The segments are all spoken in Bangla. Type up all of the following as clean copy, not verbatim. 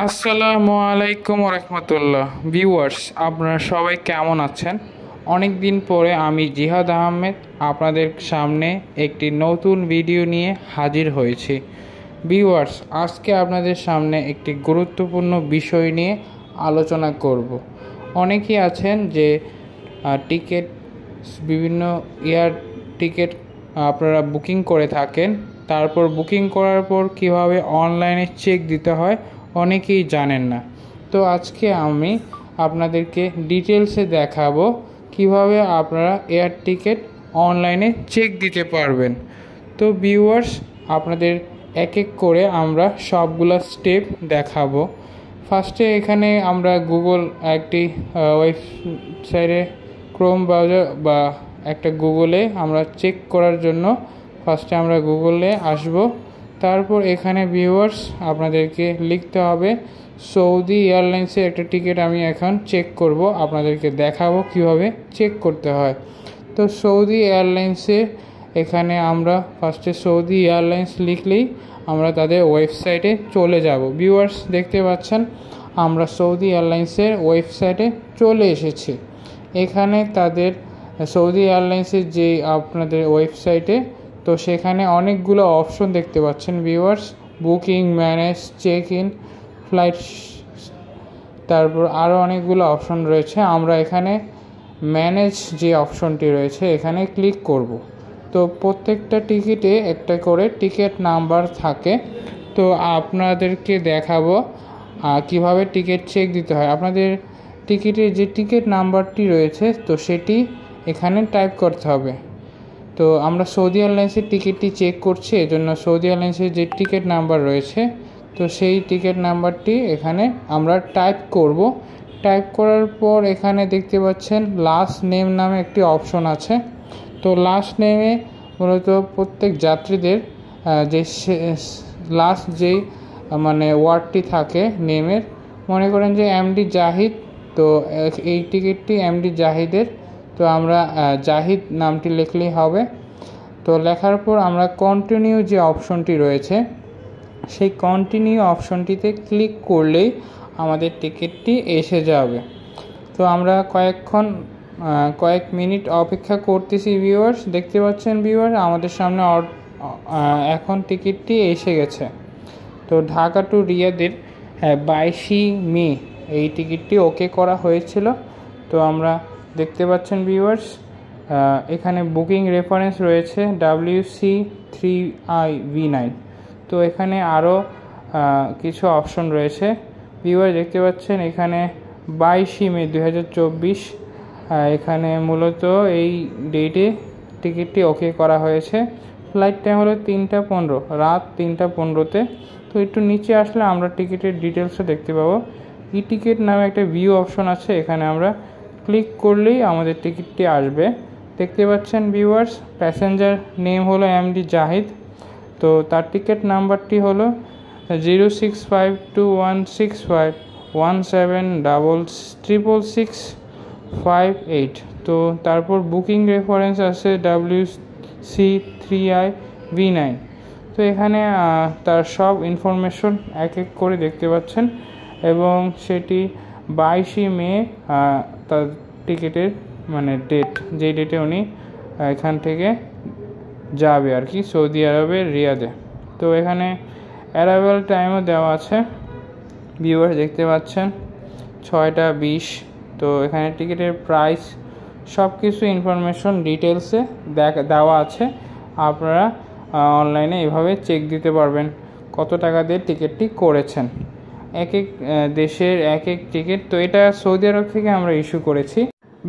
আসসালামু আলাইকুম রহমতুল্লাহ ভিউয়ার্স, আপনারা সবাই কেমন আছেন? অনেক দিন পরে আমি জিহাদ আহমেদ আপনাদের সামনে একটি নতুন ভিডিও নিয়ে হাজির হয়েছি। ভিউয়ার্স, আজকে আপনাদের সামনে একটি গুরুত্বপূর্ণ বিষয় নিয়ে আলোচনা করব। অনেকেই আছেন যে টিকিট, বিভিন্ন এয়ার টিকিট আপনারা বুকিং করে থাকেন, তারপর বুকিং করার পর কিভাবে অনলাইনে চেক দিতে হয় অনেকেই জানেন না। তো আজকে আমি আপনাদেরকে ডিটেলসে দেখাবো কিভাবে আপনারা এয়ার টিকিট অনলাইনে চেক দিতে পারবেন। তো ভিউয়ার্স, আপনাদের এক এক করে আমরা সবগুলো স্টেপ দেখাবো। ফার্স্টে এখানে আমরা গুগল একটি ওয়েবসাইটে, ক্রোম ব্রাউজার বা একটা গুগলে আমরা চেক করার জন্য ফার্স্টে আমরা গুগলে আসব। তারপর এখানে ভিউয়ার্স আপনাদেরকে লিখতে হবে সৌদি এয়ারলাইন্সের একটা টিকিট আমি এখন চেক করব, আপনাদেরকে দেখাবো কিভাবে চেক করতে হয়। তো সৌদি এয়ারলাইন্সে এখানে আমরা ফার্স্টে সৌদি এয়ারলাইন্স লিখলেই আমরা তাদের ওয়েবসাইটে চলে যাব। ভিউয়ার্স, দেখতে পাচ্ছেন আমরা সৌদি এয়ারলাইন্সের ওয়েবসাইটে চলে এসেছি। এখানে তাদের সৌদি এয়ারলাইন্সের যে আপনাদের ওয়েবসাইটে, তো সেখানে অনেকগুলো অপশন দেখতে পাচ্ছেন viewers, booking, manage, check in, flight, তারপর আরও অনেকগুলো অপশন রয়েছে। আমরা এখানে ম্যানেজ যে অপশনটি রয়েছে এখানে ক্লিক করব। তো প্রত্যেকটা টিকিটে একটা করে টিকিট নাম্বার থাকে। তো আপনাদেরকে দেখাবো কিভাবে টিকিট চেক দিতে হয়। আপনাদের টিকিটের যে টিকিট নাম্বারটি রয়েছে তো সেটি এখানে টাইপ করতে হবে। তো আমরা সৌদি এয়ারলাইন্সের টিকিটটি চেক করছি, এজন্য সৌদি এয়ারলাইন্সের যে টিকিট নাম্বার রয়েছে তো সেই টিকিট নাম্বারটি এখানে আমরা টাইপ করব। টাইপ করার পর এখানে দেখতে পাচ্ছেন লাস্ট নেম নামে একটি অপশন আছে। তো লাস্ট নেমে মূলত প্রত্যেক যাত্রীদের যে লাস্ট যেই ওয়ার্ডটি থাকে নেমের, মনে করেন যে এমডি জাহিদ, তো এই টিকিটটি এমডি জাহিদের, তো আমরা জাহিদ নামটি লিখলেই হবে। তো লেখার পর আমরা কন্টিনিউ যে অপশনটি রয়েছে সেই কন্টিনিউ অপশনটিতে ক্লিক করলেই আমাদের টিকিটটি এসে যাবে। তো আমরা কয়েক মিনিট অপেক্ষা করতেছি ভিউয়ার্স। দেখতে পাচ্ছেন ভিউয়ার্স, আমাদের সামনে এখন টিকিটটি এসে গেছে। তো ঢাকা টু রিয়াদের 22 মে এই টিকিটটি ওকে করা হয়েছিল। তো আমরা দেখতে পাচ্ছেন ভিউয়ার্স, এখানে বুকিং রেফারেন্স রয়েছে WC3IV9। তো এখানে আরও কিছু অপশন রয়েছে ভিউয়ার্স। দেখতে পাচ্ছেন এখানে 22 মে 2024 এখানে মূলত এই ডেটে টিকিটটি ওকে করা হয়েছে। ফ্লাইট টাইম হলো 3টা 15, রাত 3টা 15-তে। তো একটু নিচে আসলে আমরা টিকিটের ডিটেলসও দেখতে পাবো। ই টিকিট নামে একটা ভিউ অপশন আছে, এখানে আমরা ক্লিক করলেই আমাদের টিকিটটি আসবে। দেখতে পাচ্ছেন ভিউয়ার্স, প্যাসেঞ্জার নেম হলো এমডি জাহিদ। তো তার টিকিট নাম্বারটি হলো 0652165176665 তো তারপর বুকিং রেফারেন্স আছে WC3IV9। তো এখানে তার সব ইনফরমেশন এক এক করে দেখতে পাচ্ছেন, এবং সেটি 22 মে তার টিকিটের ডেট, যেই ডেটে উনি এখান থেকে যাবে আর কি সৌদি আরবের রিয়াদে। তো এখানে অ্যারাইভাল টাইমও দেওয়া আছে ভিউয়ার্স, দেখতে পাচ্ছেন 6টা 20। তো এখানে টিকিটের প্রাইস সব কিছু ইনফরমেশন ডিটেলসে দেওয়া আছে। আপনারা অনলাইনে এভাবে চেক দিতে পারবেন কত টাকা দিয়ে টিকিটটি করেছেন। এক এক দেশের এক এক টিকিট, তো এটা সৌদি আরব থেকে আমরা ইস্যু করেছি।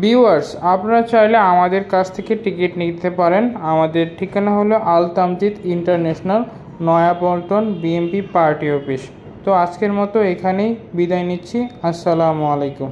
ভিউয়ার্স, আপনারা চাইলে আমাদের কাছ থেকে টিকিট নিতে পারেন। আমাদের ঠিকানা হলো Al Tamjid international, Nayapaltan, BNP party office. তো আজকের মতো এখানেই বিদায় নিচ্ছি। আসসালামু আলাইকুম।